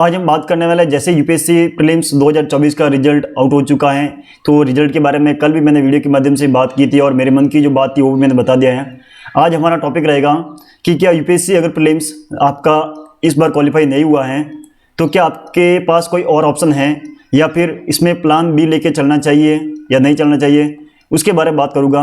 आज हम बात करने वाले हैं जैसे यूपीएससी प्रीलिम्स 2024 का रिजल्ट आउट हो चुका है। तो रिजल्ट के बारे में कल भी मैंने वीडियो के माध्यम से बात की थी और मेरे मन की जो बात थी वो भी मैंने बता दिया है। आज हमारा टॉपिक रहेगा कि क्या यूपीएससी अगर प्रीलिम्स आपका इस बार क्वालिफाई नहीं हुआ है तो क्या आपके पास कोई और ऑप्शन है या फिर इसमें प्लान बी लेके चलना चाहिए या नहीं चलना चाहिए, उसके बारे में बात करूँगा।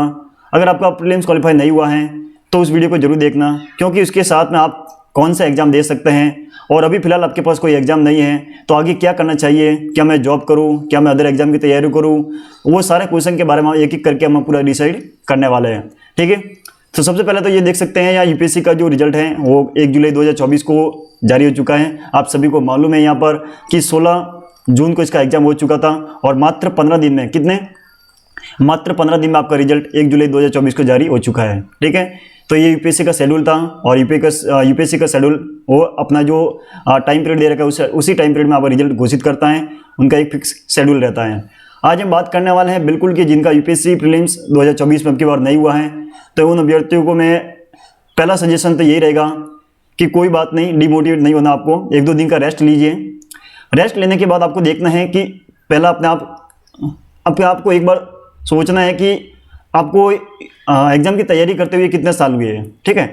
अगर आपका प्रीलिम्स क्वालिफाई नहीं हुआ है तो उस वीडियो को जरूर देखना, क्योंकि उसके साथ में आप कौन सा एग्ज़ाम दे सकते हैं और अभी फ़िलहाल आपके पास कोई एग्ज़ाम नहीं है तो आगे क्या करना चाहिए, क्या मैं जॉब करूं, क्या मैं अदर एग्ज़ाम की तैयारी करूं, वो सारे क्वेश्चन के बारे में एक एक करके हम पूरा डिसाइड करने वाले हैं। ठीक है, तो सबसे पहले तो ये देख सकते हैं यहाँ यूपीएससी का जो रिजल्ट है वो 1 जुलाई 2024 को जारी हो चुका है। आप सभी को मालूम है यहाँ पर कि 16 जून को इसका एग्ज़ाम हो चुका था और मात्र 15 दिन में मात्र 15 दिन में आपका रिजल्ट 1 जुलाई 2024 को जारी हो चुका है। ठीक है, तो ये यूपीएससी का शेड्यूल था और यूपीएससी का शेड्यूल वो अपना जो टाइम पीरियड दे रखा है उसी टाइम पीरियड में आपका रिजल्ट घोषित करता है, उनका एक फिक्स शेड्यूल रहता है। आज हम बात करने वाले हैं बिल्कुल कि जिनका यूपीएससी प्रीलिम्स 2024 में अब की बार नहीं हुआ है, तो उन अभ्यर्थियों को मैं पहला सजेशन तो यही रहेगा कि कोई बात नहीं, डिमोटिवेट नहीं होना, आपको 1-2 दिन का रेस्ट लीजिए। रेस्ट लेने के बाद आपको देखना है कि पहला अपने आप को एक बार सोचना है कि आपको एग्ज़ाम की तैयारी करते हुए कितने साल हुए हैं। ठीक है,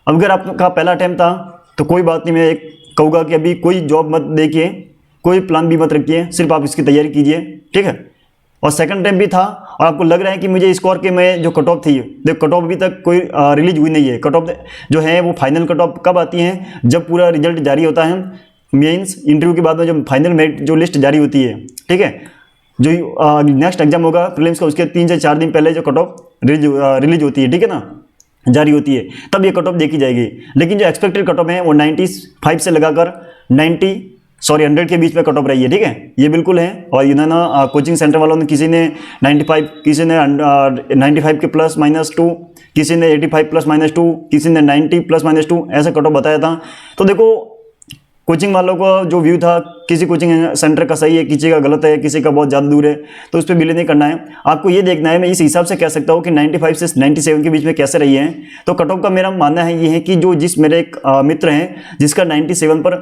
अब अगर आपका पहला अटैम्प्ट था तो कोई बात नहीं, मैं एक कहूँगा कि अभी कोई जॉब मत देखिए, कोई प्लान भी मत रखिए, सिर्फ आप इसकी तैयारी कीजिए। ठीक है, और सेकंड अटैम्प्ट भी था और आपको लग रहा है कि मुझे स्कोर के में जो कट ऑफ थी, देखो कट ऑफ अभी तक कोई रिलीज हुई नहीं है। कट ऑफ जो है वो फाइनल कट ऑफ कब आती है, जब पूरा रिजल्ट जारी होता है, मेंस इंटरव्यू के बाद में जब फाइनल मेरिट जो लिस्ट जारी होती है। ठीक है, जो नेक्स्ट एग्जाम होगा प्रीलिम्स का उसके 3 से 4 दिन पहले जो कट ऑफ रिलीज होती है, ठीक है ना, जारी होती है, तब ये कट ऑफ देखी जाएगी। लेकिन जो एक्सपेक्टेड कट ऑफ है वो 95 से लगाकर 100 के बीच में कट ऑफ रही है। ठीक है, ये बिल्कुल है। और ये ना कोचिंग सेंटर वालों ने किसी ने 95, किसी ने 95 के +-2, किसी ने 85 +-2, किसी ने 90 +-2 ऐसा कट ऑफ बताया था। तो देखो कोचिंग वालों का जो व्यू था, किसी कोचिंग सेंटर का सही है, किसी का गलत है, किसी का बहुत ज़्यादा दूर है, तो उस पर बिलीव नहीं करना है। आपको ये देखना है, मैं इस हिसाब से कह सकता हूँ कि 95 से 97 के बीच में कैसे रही है। तो कट ऑफ का मेरा मानना है ये है कि जो मेरे एक मित्र हैं जिसका 97 पर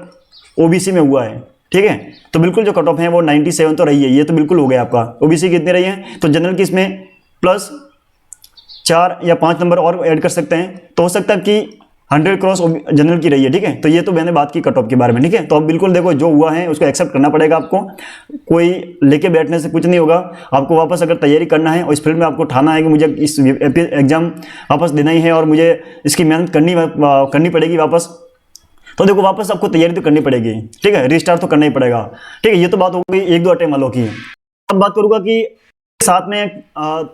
ओबीसी में हुआ है, ठीक है, तो बिल्कुल जो कट ऑफ है वो 97 तो रही है, ये तो बिल्कुल हो गया आपका। ओबीसी कितनी रही है, तो जनरल की इसमें +4 या 5 नंबर और ऐड कर सकते हैं, तो हो सकता है कि 100 क्रॉस जनरल की रही है। ठीक है, तो ये तो मैंने बात की कट ऑफ के बारे में। ठीक है, तो अब बिल्कुल देखो जो हुआ है उसको एक्सेप्ट करना पड़ेगा आपको, कोई लेके बैठने से कुछ नहीं होगा। आपको वापस अगर तैयारी करना है और इस फील्ड में आपको ठाना है कि मुझे इस एग्जाम वापस देना ही है और मुझे इसकी मेहनत करनी पड़ेगी वापस, तो देखो वापस आपको तैयारी तो करनी पड़ेगी। ठीक है, रिस्टार्ट तो करना ही पड़ेगा। ठीक है, ये तो बात हो गई 1-2 अटेम्प्ट वालों की। अब बात करूँगा कि साथ में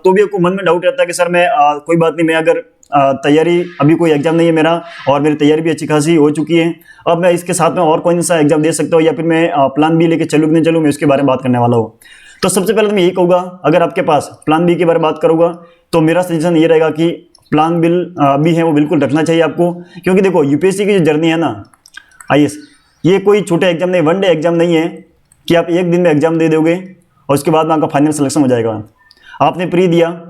तो भी आपको मन में डाउट रहता है कि सर मैं कोई बात नहीं, मैं अगर तैयारी अभी कोई एग्जाम नहीं है मेरा और मेरी तैयारी भी अच्छी खासी हो चुकी है, अब मैं इसके साथ में और कौन सा एग्जाम दे सकता हूँ या फिर मैं प्लान बी लेके चलूँ कि नहीं चलूँ, मैं उसके बारे में बात करने वाला हूँ। तो सबसे पहले तो मैं यही कहूँगा, अगर आपके पास प्लान बी के बारे में बात करूँगा तो मेरा सजेशन ये रहेगा कि प्लान बी है वो बिल्कुल रखना चाहिए आपको। क्योंकि देखो यूपीएससी की जो जर्नी है ना, आईएएस, ये कोई छोटे एग्जाम नहीं, 1 डे एग्जाम नहीं है कि आप एक दिन में एग्जाम दे दोगे और उसके बाद में आपका फाइनल सिलेक्शन हो जाएगा। आपने प्री दिया,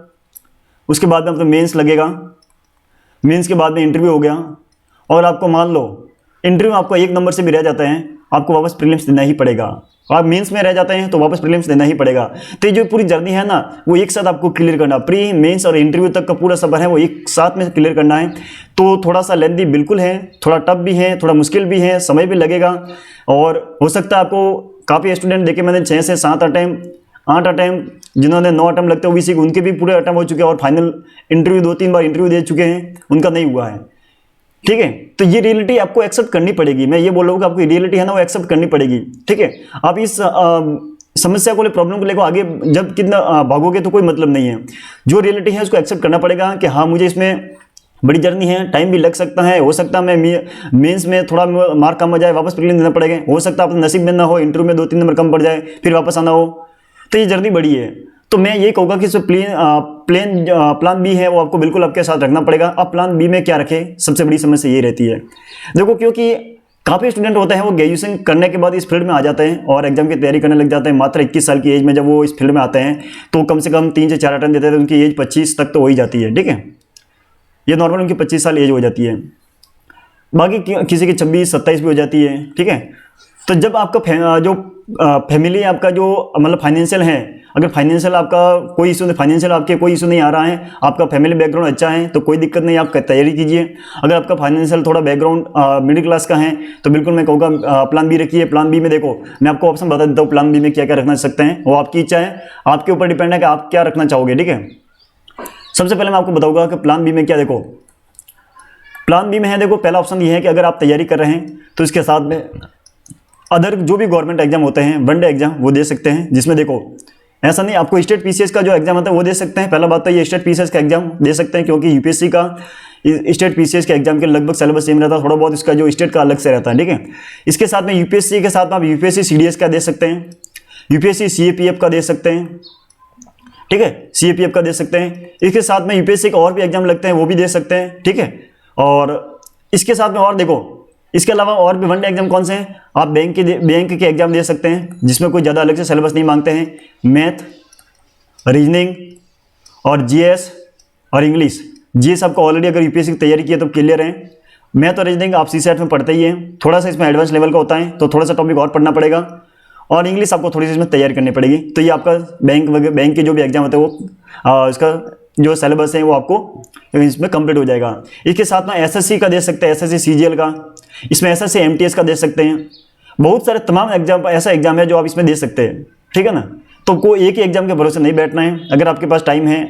उसके बाद में आपको मेंस लगेगा, मेंस के बाद में इंटरव्यू हो गया और आपको मान लो इंटरव्यू आपको 1 नंबर से भी रह जाता है, आपको वापस प्रीलिम्स देना ही पड़ेगा। आप मेंस में रह जाते हैं तो वापस प्रीलिम्स देना ही पड़ेगा। तो ये जो पूरी जर्नी है ना वो एक साथ आपको क्लियर करना, प्री मेंस और इंटरव्यू तक का पूरा सफर है वो एक साथ में क्लियर करना है। तो थोड़ा सा लेंथी बिल्कुल है, थोड़ा टफ भी है, थोड़ा मुश्किल भी है, समय भी लगेगा और हो सकता है आपको काफ़ी स्टूडेंट देखे मैंने 6 से 7 अटैम्प्ट 8 अटैम्प्ट, जिन्होंने 9 अटैम्प्ट लगते हैं ओबीसी उनके भी पूरे अटैम्प्ट हो चुके हैं और फाइनल इंटरव्यू 2-3 बार इंटरव्यू दे चुके हैं, उनका नहीं हुआ है। ठीक है, तो ये रियलिटी आपको एक्सेप्ट करनी पड़ेगी। मैं ये बोल रहा हूँ कि आपकी रियलिटी है ना वो एक्सेप्ट करनी पड़ेगी। ठीक है, आप इस समस्या को, प्रॉब्लम को लेकर आगे जब कितना भागोगे तो कोई मतलब नहीं है। जो रियलिटी है उसको एक्सेप्ट करना पड़ेगा कि हाँ मुझे इसमें बड़ी जर्नी है, टाइम भी लग सकता है, हो सकता है मैं मेंस में थोड़ा मार्क कम हो जाए, वापस प्रीलिम्स देना पड़ेगा, हो सकता है अपने नसीब में ना हो, इंटरव्यू में 2-3 नंबर कम पड़ जाए फिर वापस आना हो, तो ये जर्नी बड़ी है। तो मैं ये कहूँगा कि प्लान बी है वो आपको बिल्कुल आपके साथ रखना पड़ेगा। अब प्लान बी में क्या रखें, सबसे बड़ी समस्या ये रहती है। देखो क्योंकि काफ़ी स्टूडेंट होते हैं वो ग्रेजुएशन करने के बाद इस फील्ड में आ जाते हैं और एग्जाम की तैयारी करने लग जाते हैं। मात्र 21 साल की एज में जब वो इस फील्ड में आते हैं तो कम से कम 3 से 4 अटेम्प्ट देते हैं तो उनकी एज 25 तक तो हो ही जाती है। ठीक है, ये नॉर्मल उनकी 25 साल एज हो जाती है, बाकी किसी की 26-27 भी हो जाती है। ठीक है, तो जब आपका जो फैमिली आपका जो मतलब फाइनेंशियल है, अगर फाइनेंशियल आपका कोई इशू नहीं, फाइनेंशियल आपके कोई इशू नहीं आ रहा है, आपका फैमिली बैकग्राउंड अच्छा है, तो कोई दिक्कत नहीं, आप तैयारी कीजिए। अगर आपका फाइनेंशियल थोड़ा बैकग्राउंड मिडिल क्लास का है तो बिल्कुल मैं कहूँगा प्लान बी रखिए। प्लान बी में देखो मैं आपको ऑप्शन बता देता हूँ, प्लान बी में क्या क्या रखना सकते हैं, वो आपकी इच्छा है, आपके ऊपर डिपेंड है कि आप क्या रखना चाहोगे। ठीक है, सबसे पहले मैं आपको बताऊंगा कि प्लान बी में क्या, देखो प्लान बी में है, देखो पहला ऑप्शन ये है कि अगर आप तैयारी कर रहे हैं तो इसके साथ में अदर जो भी गवर्नमेंट एग्जाम होते हैं, वनडे एग्जाम, वो दे सकते हैं, जिसमें देखो ऐसा नहीं आपको स्टेट पीसीएस का जो एग्जाम होता है वो दे सकते हैं। पहला बात तो ये स्टेट पीसीएस का एग्जाम दे सकते हैं, क्योंकि यूपीएससी का स्टेट पीसीएस के एग्जाम के लगभग सिलेबस सेम रहता है, थोड़ा बहुत इसका जो स्टेट का अलग से रहता है। ठीक है, इसके साथ में यूपीएससी के साथ में आप यूपीएससी सीडीएस का दे सकते हैं, यूपीएससी सीएपीएफ का दे सकते हैं। ठीक है, सीएपीएफ का दे सकते हैं। इसके साथ में यूपीएससी का और भी एग्जाम लगते हैं, वो भी दे सकते हैं। ठीक है, और इसके साथ में और देखो इसके अलावा और भी वनडे एग्जाम कौन से हैं, आप बैंक के एग्जाम दे सकते हैं, जिसमें कोई ज़्यादा अलग से सिलेबस नहीं मांगते हैं। मैथ, रीजनिंग और जीएस और इंग्लिश। जीएस आपको ऑलरेडी अगर यूपीएससी की तैयारी की है तो क्लियर है। मैथ और रीजनिंग आप सीसेट में पढ़ते ही हैं, थोड़ा सा इसमें एडवांस लेवल का होता है, तो थोड़ा सा टॉपिक और पढ़ना पड़ेगा, और इंग्लिश आपको थोड़ी सी इसमें तैयारी करनी पड़ेगी। तो ये आपका बैंक के जो भी एग्जाम होते हैं वो इसका जो सिलेबस है वो आपको इसमें कंप्लीट हो जाएगा। इसके साथ में एसएससी का दे सकते हैं, एसएससी सीजीएल का, इसमें एसएससी एमटीएस का दे सकते हैं। बहुत सारे तमाम एग्जाम ऐसा एग्जाम है जो आप इसमें दे सकते हैं। ठीक है ना, तो कोई एक ही एग्जाम के भरोसे नहीं बैठना है, अगर आपके पास टाइम है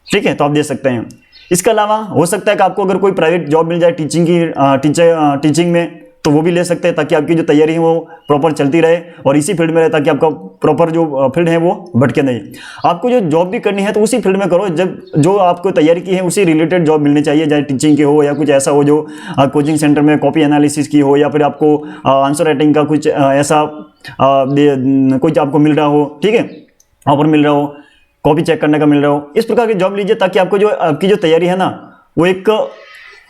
ठीक है तो आप दे सकते हैं। इसके अलावा हो सकता है कि आपको अगर कोई प्राइवेट जॉब मिल जाए टीचिंग में, तो वो भी ले सकते हैं, ताकि आपकी जो तैयारी है वो प्रॉपर चलती रहे और इसी फील्ड में रहे, ताकि आपका प्रॉपर जो फील्ड है वो भटके नहीं। आपको जो जॉब भी करनी है तो उसी फील्ड में करो, जब जो आपको तैयारी की है उसी रिलेटेड जॉब मिलनी चाहिए, चाहे टीचिंग की हो या कुछ ऐसा हो जो कोचिंग सेंटर में कॉपी एनालिसिस की हो, या फिर आपको आंसर राइटिंग का कुछ ऐसा कुछ आपको मिल रहा हो। ठीक है, ऑफर मिल रहा हो, कॉपी चेक करने का मिल रहा हो, इस प्रकार की जॉब लीजिए, ताकि आपको जो आपकी जो तैयारी है ना वो एक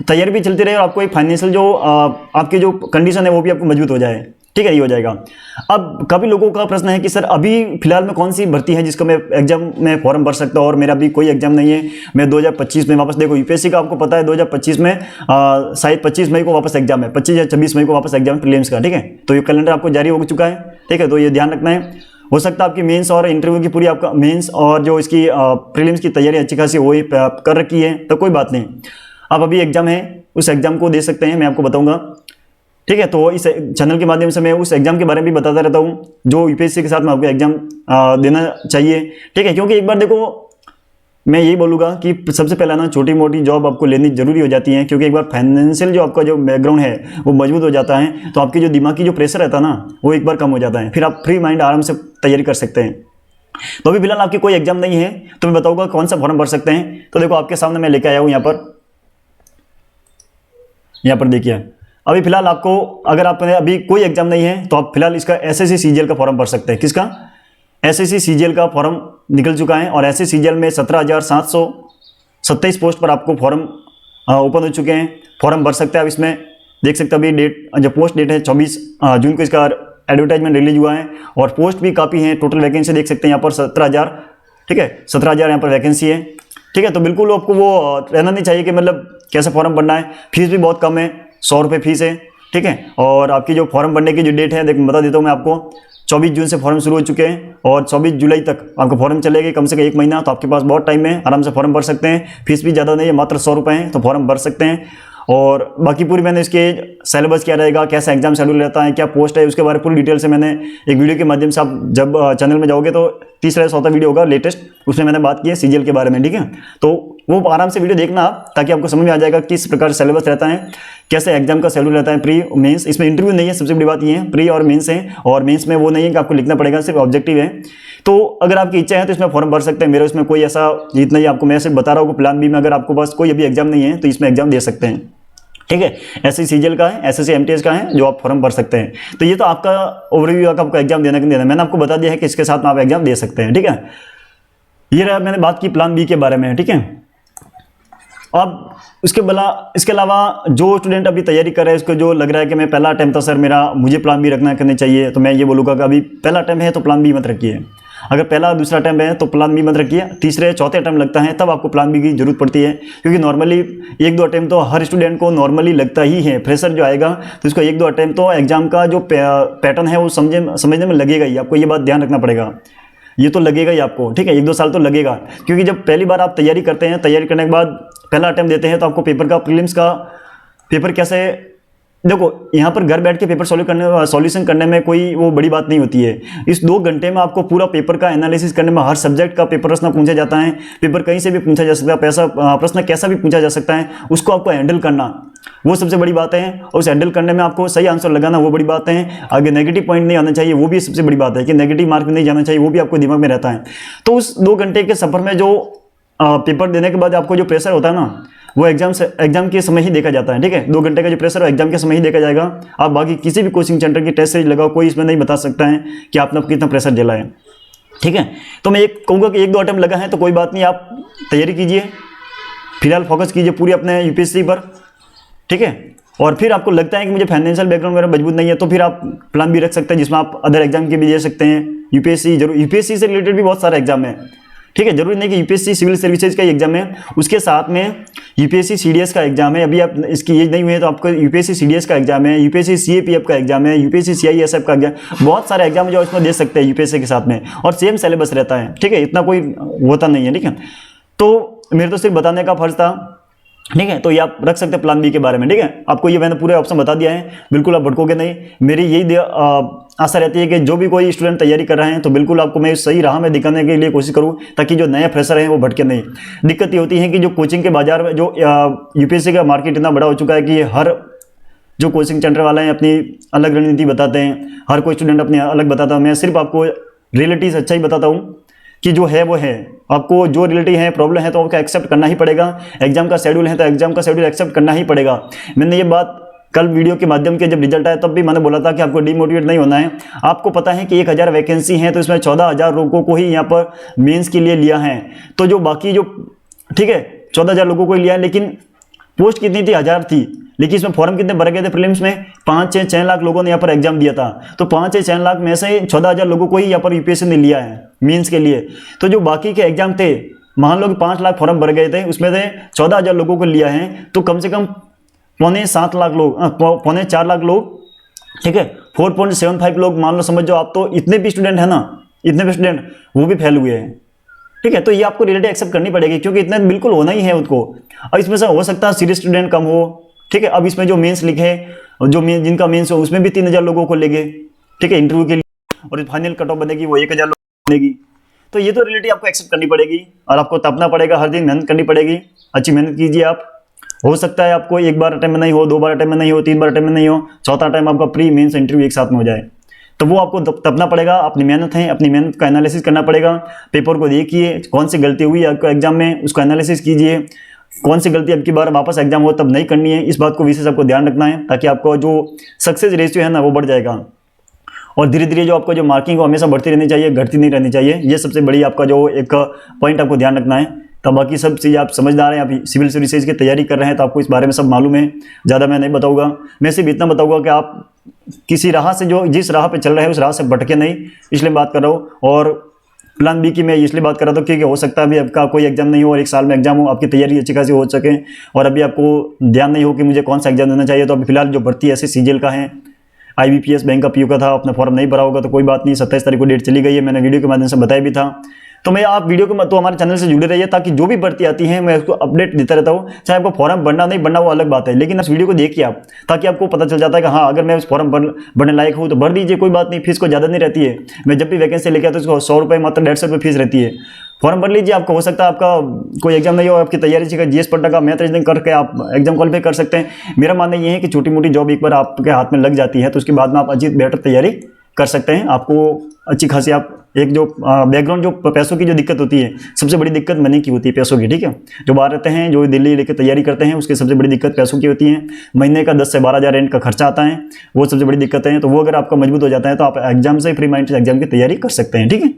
तैयारी भी चलती रहे और आपको एक फाइनेंशियल जो आपकी जो कंडीशन है वो भी आपको मजबूत हो जाए। ठीक है, ये हो जाएगा। अब काफ़ी लोगों का प्रश्न है कि सर अभी फिलहाल में कौन सी भर्ती है जिसका मैं एग्जाम में फॉर्म भर सकता हूँ, और मेरा अभी कोई एग्जाम नहीं है, मैं 2025 में वापस, देखो यूपीएससी का आपको पता है 2025 में शायद 25 मई को वापस एग्जाम है, 25 या 26 मई को वापस एग्जाम है प्रीलिम्स का। ठीक है, तो ये कैलेंडर आपको जारी हो चुका है। ठीक है, तो ये ध्यान रखना है। हो सकता है आपकी मेंस और इंटरव्यू की पूरी आपका मेंस और जो इसकी प्रीलिम्स की तैयारी अच्छी खासी हो कर रखी है, तो कोई बात नहीं, आप अभी एग्जाम है उस एग्जाम को दे सकते हैं, मैं आपको बताऊंगा। ठीक है, तो इस चैनल के माध्यम से मैं उस एग्जाम के बारे में भी बताता रहता हूँ जो यूपीएससी के साथ में आपको एग्जाम देना चाहिए। ठीक है, क्योंकि एक बार देखो मैं यही बोलूँगा कि सबसे पहला ना छोटी मोटी जॉब आपको लेनी जरूरी हो जाती है, क्योंकि एक बार फाइनेंशियल जो आपका जो बैकग्राउंड है वो मजबूत हो जाता है, तो आपकी जो दिमागी जो प्रेशर रहता है ना वो एक बार कम हो जाता है, फिर आप फ्री माइंड आराम से तैयारी कर सकते हैं। तो अभी फिलहाल आपकी कोई एग्जाम नहीं है तो मैं बताऊँगा कौन सा फॉर्म भर सकते हैं। तो देखो आपके सामने मैं लेके आया हूँ यहाँ पर देखिए, अभी फिलहाल आपको अगर आपने अभी कोई एग्जाम नहीं है तो आप फिलहाल इसका एसएससी सीजीएल का फॉर्म भर सकते हैं। किसका? एसएससी सीजीएल का फॉर्म निकल चुका है, और एसएससी सीजीएल में 17,727 पोस्ट पर आपको फॉर्म ओपन हो चुके हैं, फॉर्म भर सकते हैं आप। इसमें देख सकते हैं अभी डेट जो पोस्ट डेट है 24 जून को इसका एडवर्टाइजमेंट रिलीज हुआ है, और पोस्ट भी काफ़ी हैं, टोटल वैकेंसी देख सकते हैं यहाँ पर 17,000। ठीक है, 17,000 यहाँ पर वैकेंसी है। ठीक है, तो बिल्कुल आपको वो रहना नहीं चाहिए कि मतलब कैसे फॉर्म भरना है। फीस भी बहुत कम है, 100 रुपये फीस है। ठीक है, और आपकी जो फॉर्म भरने की जो डेट है देखो बता देता हूँ मैं आपको, 24 जून से फॉर्म शुरू हो चुके हैं और 24 जुलाई तक आपको फॉर्म चलेगी, कम से कम 1 महीना, तो आपके पास बहुत टाइम है, आराम से फॉर्म भर सकते हैं। फीस भी ज़्यादा नहीं है, मात्र 100 रुपये हैं, तो फॉर्म भर सकते हैं। और बाकी पूरी मैंने इसके सिलेबस क्या रहेगा, कैसा एग्जाम शेड्यूल रहता है, क्या पोस्ट है, उसके बारे में पूरी डिटेल से मैंने एक वीडियो के माध्यम से, आप जब चैनल में जाओगे तो तीसरा या चौथा वीडियो होगा लेटेस्ट, उसमें मैंने बात की है सीजीएल के बारे में। ठीक है, तो वो आराम से वीडियो देखना आप, ताकि आपको समझ में आ जाएगा किस प्रकार सिलेबस रहता है, कैसे एग्जाम का शेड्यूल रहता है, प्री मेंस। इसमें इंटरव्यू नहीं है, सबसे बड़ी बात ये है, प्री और मेंस है, और मेंस में वो नहीं है कि आपको लिखना पड़ेगा, सिर्फ ऑब्जेक्टिव है। तो अगर आपकी इच्छा है तो इसमें फॉर्म भर सकते हैं। मेरा इसमें कोई ऐसा जितना ही आपको मैं सिर्फ बता रहा हूँ, प्लान बी में अगर आपको पास कोई अभी एग्जाम नहीं है तो इसमें एग्जाम दे सकते हैं। ठीक है, एसएससी सीजीएल का है, एसएससी एमटीएस का है, जो आप फॉर्म भर सकते हैं। तो ये तो आपका ओवरव्यू आपको एग्जाम देना कि देना, मैंने आपको बता दिया है कि इसके साथ में आप एग्जाम दे सकते हैं। ठीक है, ये रहा मैंने बात की प्लान बी के बारे में। ठीक है, अब इसके अलावा जो स्टूडेंट अभी तैयारी कर रहे हैं, उसको जो लग रहा है कि मैं पहला अटेम्प्ट था सर मेरा, मुझे प्लान बी रखना करनी चाहिए, तो मैं ये बोलूँगा कि अभी पहला अटेम्प्ट है तो प्लान बी मत रखिए। अगर पहला दूसरा अटैम्प्ट है तो प्लान बी मत रखिए, तीसरे चौथे अटैम्प्ट लगता है तब आपको प्लान बी की जरूरत पड़ती है, क्योंकि नॉर्मली एक दो अटैम्प्ट तो हर स्टूडेंट को नॉर्मली लगता ही है। फ्रेशर जो आएगा तो उसको एक दो अटैम्प्ट तो एग्जाम का जो पैटर्न है वो समझने में लगेगा ही, आपको ये बात ध्यान रखना पड़ेगा, ये तो लगेगा ही आपको, ठीक है, एक दो साल तो लगेगा। क्योंकि जब पहली बार आप तैयारी करते हैं, तैयारी करने के बाद पहला अटैम्प्ट देते हैं तो आपको पेपर का प्रीलिम्स का पेपर कैसे, देखो यहाँ पर घर बैठ के पेपर सॉल्यूशन करने में कोई वो बड़ी बात नहीं होती है। इस 2 घंटे में आपको पूरा पेपर का एनालिसिस करने में, हर सब्जेक्ट का पेपर प्रश्न पूछा जाता है, पेपर कहीं से भी पूछा जा सकता है, प्रश्न कैसा भी पूछा जा सकता है, उसको आपको हैंडल करना वो सबसे बड़ी बात है, और उस हैंडल करने में आपको सही आंसर लगाना वो बड़ी बात है। आगे नेगेटिव पॉइंट नहीं आना चाहिए, वो भी सबसे बड़ी बात है कि नेगेटिव मार्क नहीं जाना चाहिए, वो भी आपको दिमाग में रहता है। तो उस 2 घंटे के सफर में जो पेपर देने के बाद आपको जो प्रेशर होता है ना, वो एग्जाम के समय ही देखा जाता है, ठीक है। 2 घंटे का जो प्रेशर है एग्जाम के समय ही देखा जाएगा। आप बाकी किसी भी कोचिंग सेंटर की टेस्ट सीरीज लगाओ, कोई इसमें नहीं बता सकता है कि आपने कितना प्रेशर झेला है, ठीक है। तो मैं एक कहूँगा कि 1-2 अटेम्प्ट लगा है तो कोई बात नहीं, आप तैयारी कीजिए, फिलहाल फोकस कीजिए पूरी अपने यूपीएससी पर, ठीक है। और फिर आपको लगता है कि मुझे फाइनेंशियल बैकग्राउंड मेरा मजबूत नहीं है तो फिर आप प्लान भी रख सकते हैं, जिसमें आप अदर एग्जाम के भी दे सकते हैं। यूपीएससी जरूर, यूपीएससी से रिलेटेड भी बहुत सारे एग्जाम है, ठीक है। जरूरी नहीं कि यूपीएससी सिविल सर्विसेज का एग्जाम है, उसके साथ में यूपीएससी सीडीएस का एग्जाम है। अभी आप इसकी एज नहीं हुई है तो आपको यूपीएससी सीडीएस का एग्जाम है, यूपीएससी सीएपीएफ का एग्जाम है, यूपीएससी सीआईएसएफ का एग्जाम, बहुत सारे एग्जाम जो इसमें दे सकते हैं यूपीएससी के साथ में, और सेम सिलेबस रहता है, ठीक है, इतना कोई होता नहीं है, ठीक है। तो मेरे तो सिर्फ बताने का फर्ज था, ठीक है। तो ये आप रख सकते हैं प्लान बी के बारे में, ठीक है। आपको ये मैंने पूरे ऑप्शन बता दिया है, बिल्कुल आप भटकोगे नहीं। मेरी यही आशा रहती है कि जो भी कोई स्टूडेंट तैयारी कर रहे हैं तो बिल्कुल आपको मैं सही राह में दिखाने के लिए कोशिश करूं, ताकि जो नए फ्रेशर हैं वो भटके नहीं। दिक्कत ये होती है कि जो कोचिंग के बाजार में जो यूपीएससी का मार्केट इतना बड़ा हो चुका है कि हर जो कोचिंग सेंटर वाला है अपनी अलग रणनीति बताते हैं, हर कोई स्टूडेंट अपनी अलग बताता है। मैं सिर्फ आपको रियलिटी सच्चाई बताता हूँ कि जो है वो है, आपको जो रियलिटी है, प्रॉब्लम है तो आपको एक्सेप्ट करना ही पड़ेगा। एग्जाम का शेड्यूल है तो एग्जाम का शेड्यूल एक्सेप्ट करना ही पड़ेगा। मैंने ये बात कल वीडियो के माध्यम के जब रिजल्ट आया तब भी मैंने बोला था कि आपको डिमोटिवेट नहीं होना है। आपको पता है कि 1000 वैकेंसी है तो इसमें 14,000 लोगों को ही यहाँ पर मेंस के लिए लिया है, तो जो बाकी जो, ठीक है, 14,000 लोगों को लिया है, लेकिन पोस्ट कितनी थी, 1000 थी, लेकिन इसमें फॉर्म कितने भरे गए थे प्रीलिम्स में, 5 से 6 लाख लोगों ने यहाँ पर एग्जाम दिया था। तो 5 से 6 लाख में से 14,000 लोगों को ही यहाँ पर यूपीएससी ने लिया है मीन्स के लिए। तो जो बाकी के एग्जाम थे, मान लो कि 5 लाख फॉर्म भर गए थे, उसमें से 14,000 लोगों को लिया है, तो कम से कम 4.75 लाख लोग, 4.25 लाख लोग, ठीक है, 4.75 लोग मान लो, समझ जाओ आप। तो इतने भी स्टूडेंट है ना, इतने भी स्टूडेंट वो भी फेल हुए हैं, ठीक है। तो ये आपको रियलिटी एक्सेप्ट करनी पड़ेगी, क्योंकि इतना बिल्कुल होना ही है उसको। अब इसमें से हो सकता है सीरियस स्टूडेंट कम हो, ठीक है। अब इसमें जो मेंस लिखे, जो जिनका मेंस हो उसमें भी 3,000 लोगों को लेंगे, ठीक है, इंटरव्यू के लिए, और फाइनल कट ऑफ बनेगी वो 1,000 लोग बनेगी। तो ये तो रियलिटी आपको एक्सेप्ट करनी पड़ेगी, और आपको तपना पड़ेगा, हर दिन मेहनत करनी पड़ेगी, अच्छी मेहनत कीजिए आप। हो सकता है आपको 1 बार अटेम्प्ट में नहीं हो, 2 बार अटेम्प्ट में नहीं हो, 3 बार अटेम्प्ट में नहीं हो, चौथा टाइम आपका प्री मेंस इंटरव्यू एक साथ में हो जाए, तो वो आपको तपना पड़ेगा। अपनी मेहनत है, अपनी मेहनत का एनालिसिस करना पड़ेगा। पेपर को देखिए, कौन सी गलती हुई आपको एग्जाम में, उसको एनालिसिस कीजिए। कौन सी गलती अब की बार वापस एग्जाम हो तब नहीं करनी है, इस बात को विशेष आपको ध्यान रखना है, ताकि आपको जो सक्सेस रेशियो है ना वो बढ़ जाएगा। और धीरे धीरे जो आपको जो मार्किंग हो हमेशा बढ़ती रहनी चाहिए, घटती नहीं रहनी चाहिए। ये सबसे बड़ी आपका जो एक पॉइंट आपको ध्यान रखना है। तब बाकी सब चीज़ आप समझदार हैं, आप सिविल सर्विसेज की तैयारी कर रहे हैं तो आपको इस बारे में सब मालूम है। ज़्यादा मैं नहीं बताऊंगा, मैं सिर्फ इतना बताऊंगा कि आप किसी राह से, जो जिस राह पे चल रहे हैं उस राह से भटके नहीं, इसलिए बात कर रहा हूँ। और प्लान बी की मैं इसलिए बात कर रहा था क्योंकि हो सकता है अभी आपका कोई एग्जाम नहीं हो और 1 साल में एग्जाम हो, आपकी तैयारी अच्छी खासी हो सके, और अभी आपको ध्यान नहीं हो कि मुझे कौन सा एग्जाम देना चाहिए। तो अभी फिलहाल जो भर्ती ऐसे सीजीएल का है, आईबीपीएस बैंक का पीओ का था, अपना फॉर्म नहीं भरा होगा तो कोई बात नहीं, 27 तारीख को डेट चली गई है, मैंने वीडियो के माध्यम से बताया भी था। तो मैं आप वीडियो के तो हमारे चैनल से जुड़े रहिए, ताकि जो भी भर्ती आती है मैं उसको अपडेट देता रहता हूँ। चाहे आपको फॉर्म भरना नहीं भरना वो अलग बात है, लेकिन इस वीडियो को देखिए आप, ताकि आपको पता चल जाता है कि हाँ अगर मैं उस फॉर्म भरने लायक हूँ तो भर दीजिए, कोई बात नहीं, फीस को ज़्यादा नहीं रहती है। मैं जब भी वैकेंसी लेके आता हूँ उसको 100 रुपये, मात्र 150 रुपये फीस रहती है। फॉर्म भर लीजिए, आपको हो सकता है आपका कोई एग्जाम नहीं हो, आपकी तैयारी चाहिए जीएस पट्टा का मैथ रीजनिंग करके आप एग्जाम क्वालिफाई कर सकते हैं। मेरा मानना ये है कि छोटी मोटी जॉब एक बार आपके हाथ में लग जाती है तो उसके बाद में आप अच्छी बेटर तैयारी कर सकते हैं। आपको अच्छी खासी आप एक जो बैकग्राउंड, जो पैसों की जो दिक्कत होती है, सबसे बड़ी दिक्कत मनी की होती है, पैसों की, ठीक है। जो बाहर रहते हैं, जो दिल्ली लेके तैयारी करते हैं, उसकी सबसे बड़ी दिक्कत पैसों की होती है। महीने का 10 से 12,000 रेंट का खर्चा आता है, वो सबसे बड़ी दिक्कत है। तो वो अगर आपका मजबूत हो जाता है तो आप एग्जाम से फ्री माइंड से एग्जाम की तैयारी कर सकते हैं, ठीक है।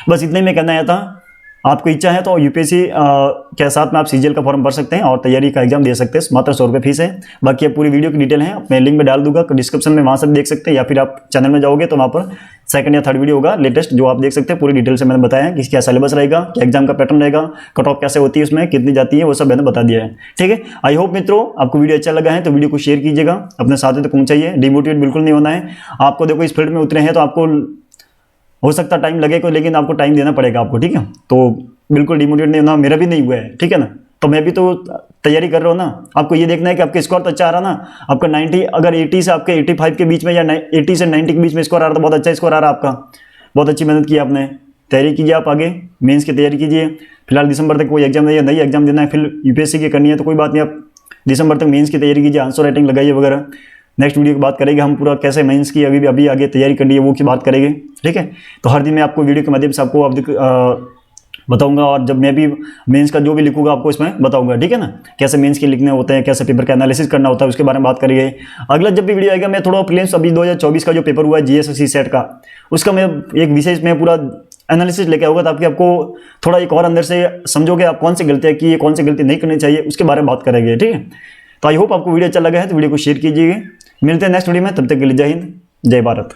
बस इतना ही मैं कहना आया था। आपको इच्छा है तो यूपीएससी के साथ में आप सीजीएल का फॉर्म भर सकते हैं और तैयारी का एग्जाम दे सकते हैं। मात्र 100 रुपये फीस है। बाकी पूरी वीडियो की डिटेल है मैं लिंक में डाल दूंगा डिस्क्रिप्शन में, वहाँ से देख सकते हैं, या फिर आप चैनल में जाओगे तो वहाँ पर सेकंड या थर्ड वीडियो होगा लेटेस्ट, जो आप देख सकते हैं। पूरी डिटेल से मैंने बताया कि क्या सिलेबस रहेगा, क्या एग्जाम का पैटर्न रहेगा, कट ऑफ कैसे होती है, उसमें कितनी जाती है, वो सब मैंने बता दिया है। ठीक है, आई होप मित्रों आपको वीडियो अच्छा लगा है तो वीडियो को शेयर कीजिएगा, अपने साथियों तक पहुंचाइए। डिमोटिवेट बिल्कुल नहीं होना है आपको। देखो इस फील्ड में उतरे हैं तो आपको हो सकता टाइम लगेगा, लेकिन आपको टाइम देना पड़ेगा आपको। ठीक है, तो बिल्कुल डिमोटिवेट नहीं होना, मेरा भी नहीं हुआ है। ठीक है ना, तो मैं भी तो तैयारी कर रहा हूँ ना। आपको ये देखना है कि आपका स्कोर तो अच्छा आ रहा ना, आपका 90 अगर 80 से आपके 85 के बीच में या 80 से 90 के बीच में स्कोर आ रहा तो बहुत अच्छा स्कोर आ रहा आपका, बहुत अच्छी मेहनत की आपने। तैयारी कीजिए, आप आगे मेंस की तैयारी कीजिए। फिलहाल दिसंबर तक कोई एग्जाम नहीं है, नई एग्जाम देना है, फिर यूपीएससी की करनी है तो कोई बात नहीं, आप दिसंबर तक मेंस की तैयारी कीजिए, आंसर राइटिंग लगाइए वगैरह। नेक्स्ट वीडियो की बात करेंगे हम पूरा कैसे मेंस की अभी आगे तैयारी करनी है वो की बात करेंगे। ठीक है, तो हर दिन मैं आपको वीडियो के माध्यम से आपको बताऊंगा, और जब मैं भी मेंस का जो भी लिखूंगा आपको इसमें बताऊंगा। ठीक है ना, कैसे मेंस के लिखने होते हैं, कैसे पेपर का एनालिसिस करना होता है, उसके बारे में बात करेंगे। अगला जब भी वीडियो आएगा मैं थोड़ा प्रीलिम्स अभी 2024 का जो पेपर हुआ है जीएसएससी सेट का, उसका मैं एक विशेष में पूरा एनालिसिस लेके आऊँगा, ताकि आपको थोड़ा एक और अंदर से समझोगे आप कौन सी गलतियाँ की, कौन सी गलती नहीं करनी चाहिए, उसके बारे में बात करेंगे। ठीक है, तो आई होप आपको वीडियो अच्छा लगा है तो वीडियो को शेयर कीजिए। मिलते हैं नेक्स्ट वीडियो में, तब तक के लिए जय हिंद, जय भारत।